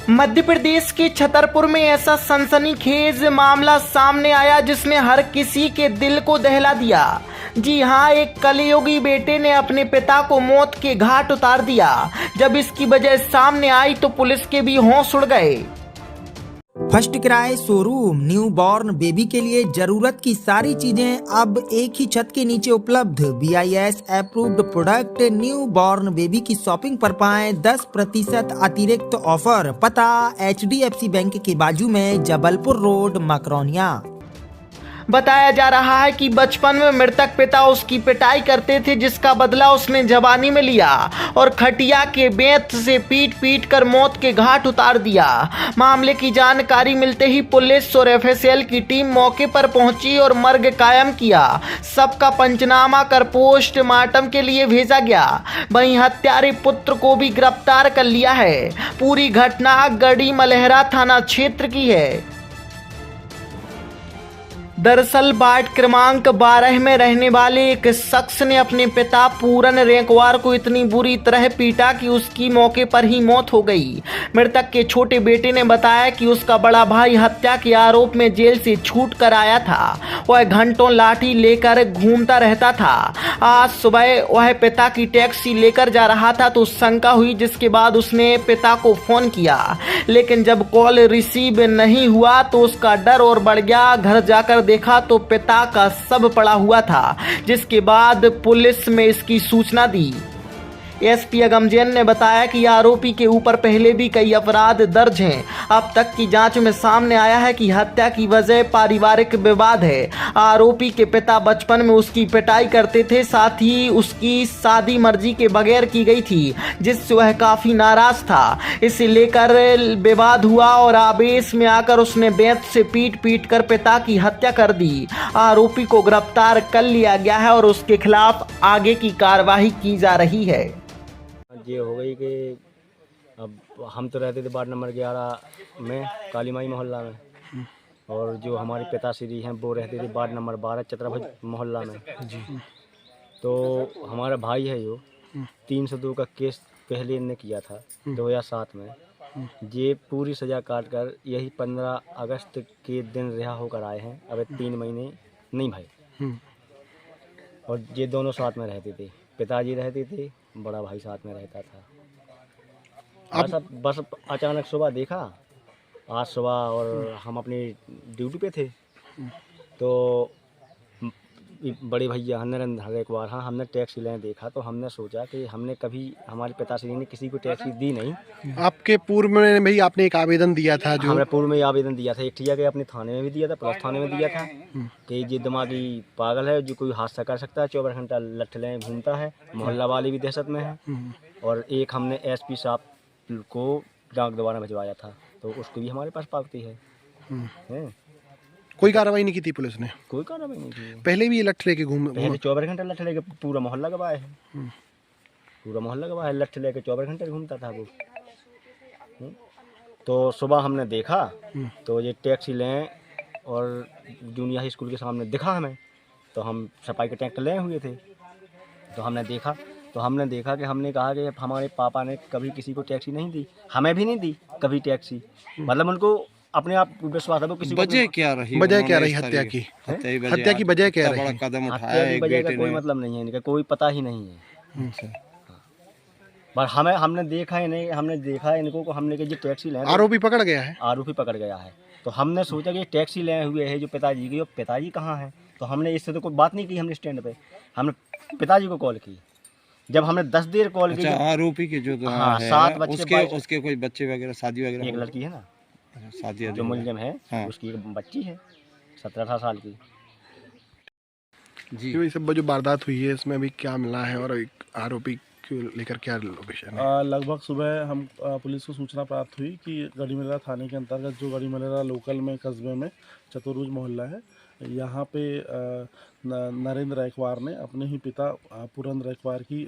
मध्य प्रदेश के छतरपुर में ऐसा सनसनीखेज मामला सामने आया जिसने हर किसी के दिल को दहला दिया। जी हां, एक कलयुगी बेटे ने अपने पिता को मौत के घाट उतार दिया। जब इसकी वजह सामने आई तो पुलिस के भी होश उड़ गए। First cry showroom new born baby के लिए जरूरत की सारी चीजें अब एक ही छत के नीचे उपलब्ध। BIS approved product new born baby की शॉपिंग पर पाएं 10% अतिरिक्त ऑफर। पता HDFC बैंक के बाजू में, जबलपुर रोड, मकरौनिया। बताया जा रहा है कि बचपन में मृतक पिता उसकी पिटाई करते थे, जिसका बदला उसने जवानी में लिया और खटिया के बेंत से पीट पीट कर मौत के घाट उतार दिया। मामले की जानकारी मिलते ही पुलिस और FSL की टीम मौके पर पहुंची और मर्ग कायम किया। सबका पंचनामा कर पोस्टमार्टम के लिए भेजा गया। वहीं हत्यारे पुत्र को भी गिरफ्तार कर लिया है। पूरी घटना गढ़ी मलहरा थाना क्षेत्र की है। दरअसल वार्ड क्रमांक 12 में रहने वाले एक शख्स ने अपने पिता पूरन रेंकवार को इतनी बुरी तरह पीटा कि उसकी मौके पर ही मौत हो गई। मृतक के छोटे बेटे ने बताया कि उसका बड़ा भाई हत्या के आरोप में जेल से छूट कर आया था। वह घंटों लाठी लेकर घूमता रहता था। आज सुबह वह पिता की टैक्सी लेकर जा रहा था तो शंका हुई, जिसके बाद उसने पिता को फोन किया, लेकिन जब कॉल रिसीव नहीं हुआ तो उसका डर और बढ़ गया। घर जाकर देखा तो पिता का शव पड़ा हुआ था, जिसके बाद पुलिस में इसकी सूचना दी। SP अगम जैन ने बताया कि आरोपी के ऊपर पहले भी कई अपराध दर्ज हैं। अब तक की जांच में सामने आया है कि हत्या की वजह पारिवारिक विवाद है। आरोपी के पिता बचपन में उसकी पिटाई करते थे, साथ ही उसकी शादी मर्जी के बगैर की गई थी, जिससे वह काफी नाराज था। इसे लेकर विवाद हुआ और आवेश में आकर उसने बेंत से पीट पीट कर पिता की हत्या कर दी। आरोपी को गिरफ्तार कर लिया गया है और उसके खिलाफ आगे की कार्रवाई की जा रही है। ये हो गई कि अब हम तो रहते थे वार्ड नंबर 11 में, काली माई मोहल्ला में, और जो हमारे पिताश्री हैं वो रहते थे वार्ड नंबर 12 चतराभुज मोहल्ला में जी। तो हमारा भाई है जो 302 का केस पहले इनने किया था 2007 में। ये पूरी सज़ा काट कर यही 15 अगस्त के दिन रिहा होकर आए हैं। अब 3 महीने नहीं भाई। और ये दोनों साथ में रहते थे, पिताजी रहते थे, बड़ा भाई साथ में रहता था। बस अचानक सुबह देखा, आज सुबह, और हम अपनी ड्यूटी पे थे तो बड़े भैया नरेंद्र रेंकवार, हाँ, हमने टैक्सी लेने देखा तो हमने सोचा कि हमने कभी, हमारे पिताश्री ने किसी को टैक्सी दी नहीं। आपके पूर्व में भी आपने एक आवेदन दिया था जो हमने पूर्व में आवेदन दिया था, एक ठिया के अपने थाने में भी दिया था, पुलिस थाने में दिया था कि ये दिमागी पागल है जो कोई हादसा कर सकता है, 24 घंटा लठ लें घूमता है, मोहल्ला वाले भी दहशत में है। और एक हमने SP साहब को डाक दोबारा भिजवाया था तो उसको भी हमारे पास पावती है। कोई कार्रवाई नहीं की थी पुलिस ने? कोई कार्रवाई नहीं की। पहले भी ये लठ लेके पहले 24 घंटे लठ लेके पूरा मोहल्ला गवाए है। पूरा मोहल्ला गवाए है, लठ लेके 24 घंटे घूमता था वो। तो सुबह हमने देखा तो ये टैक्सी लें और जूनियर हाई स्कूल के सामने दिखा हमें, तो हम सफाई के टैंक ले हुए थे। तो हमने देखा कि हमने कहा कि हमारे पापा ने कभी किसी को टैक्सी नहीं दी, हमें भी नहीं दी कभी टैक्सी। मतलब उनको अपने आप विश्वास है वो किसी वजह क्या रही हत्या की? हत्या की वजह क्या रही? कदम उठाया एक बेटे ने, कोई मतलब नहीं है इनका, कोई पता ही नहीं है। पर हमने देखा ही नहीं, हमने देखा इनको को, हमने कहा टैक्सी ले। आरोपी पकड़ गया है? आरोपी पकड़ गया है। तो हमने सोचा कि टैक्सी ले हुए है जो पिताजी की, और पिताजी कहाँ है? तो हमने इससे तो कोई बात नहीं की। हमने स्टैंड पे हमने पिताजी को कॉल की। जब हमने 10 देर कॉल की, आरोपी के जो हाँ, 7 बच्चे, उसके कोई बच्चे वगैरह, शादी वगैरह? एक लड़की है ना, शादी जो मुलजिम है, हाँ। उसकी एक बच्ची है 17-18 साल की जी। ये सब जो वारदात हुई है इसमें अभी क्या मिला है और एक आरोपी को लेकर क्या लोकेशन है? लगभग सुबह हम पुलिस को सूचना प्राप्त हुई कि गढ़ी मलहरा थाने के अंतर्गत जो गढ़ी मलहरा लोकल में कस्बे में चतुर्भुज मोहल्ला है, यहाँ पे नरेंद्र रेंकवार ने अपने ही पिता पूरन रेंकवार की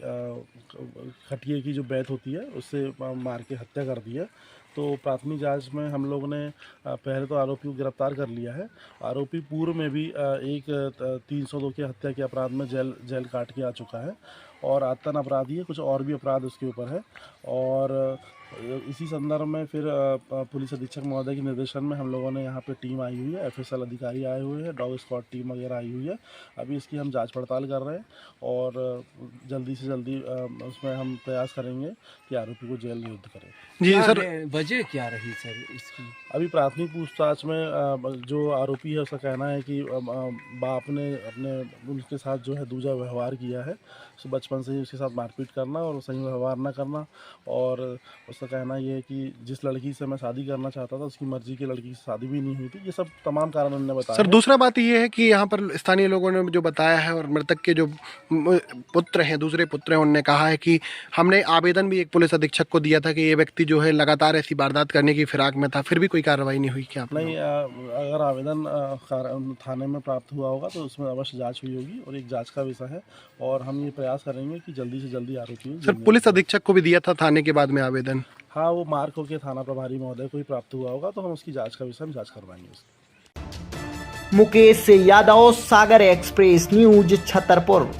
खटिये की जो बैत होती है उससे मार के हत्या कर दी है। तो प्राथमिक जांच में हम लोगों ने पहले तो आरोपी को गिरफ्तार कर लिया है। आरोपी पूर्व में भी एक 302 की हत्या के अपराध में जेल काट के आ चुका है और आतन अपराधी है, कुछ और भी अपराध उसके ऊपर है। और इसी संदर्भ में फिर पुलिस अधीक्षक महोदय के निर्देशन में हम लोगों ने यहाँ पे टीम आई हुई है, एफएसएल अधिकारी आए हुए हैं, डॉग स्क्वाड टीम वगैरह आई हुई है। अभी इसकी हम जांच पड़ताल कर रहे हैं और जल्दी से जल्दी उसमें हम प्रयास करेंगे कि आरोपी को जेल नियुक्त करें। जी सर, वजह क्या रही सर इसकी? अभी प्राथमिक पूछताछ में जो आरोपी है उसका कहना है कि बाप ने अपने उनके साथ जो है दूजा व्यवहार किया है, तो बचपन से ही उसके साथ मारपीट करना और सही व्यवहार ना करना, और उसका कहना ये है कि जिस लड़की से मैं शादी करना चाहता था उसकी मर्जी की लड़की से शादी भी नहीं हुई थी। ये सब तमाम कारण उन्होंने बताया। सर दूसरा बात ये है कि यहाँ पर स्थानीय लोगों ने जो बताया है और मृतक के जो पुत्र हैं, दूसरे पुत्र हैं, उन्होंने कहा है कि हमने आवेदन भी एक पुलिस अधीक्षक को दिया था कि ये व्यक्ति जो है लगातार ऐसी वारदात करने की फिराक में था, फिर भी कोई कार्रवाई नहीं हुई। क्या नहीं, अगर आवेदन थाने में प्राप्त हुआ होगा तो उसमें अवश्य जांच हुई होगी और एक जांच का विषय है, और हम ये प्रयास करेंगे कि जल्दी से जल्दी आरोपी। सर पुलिस अधीक्षक को भी दिया था थाने के बाद में आवेदन? हाँ, वो मार्क होकर थाना प्रभारी महोदय को ही प्राप्त हुआ होगा, तो हम उसकी जांच का विषय में जांच करवाएंगे उसकी। मुकेश यादव, सागर एक्सप्रेस न्यूज, छतरपुर।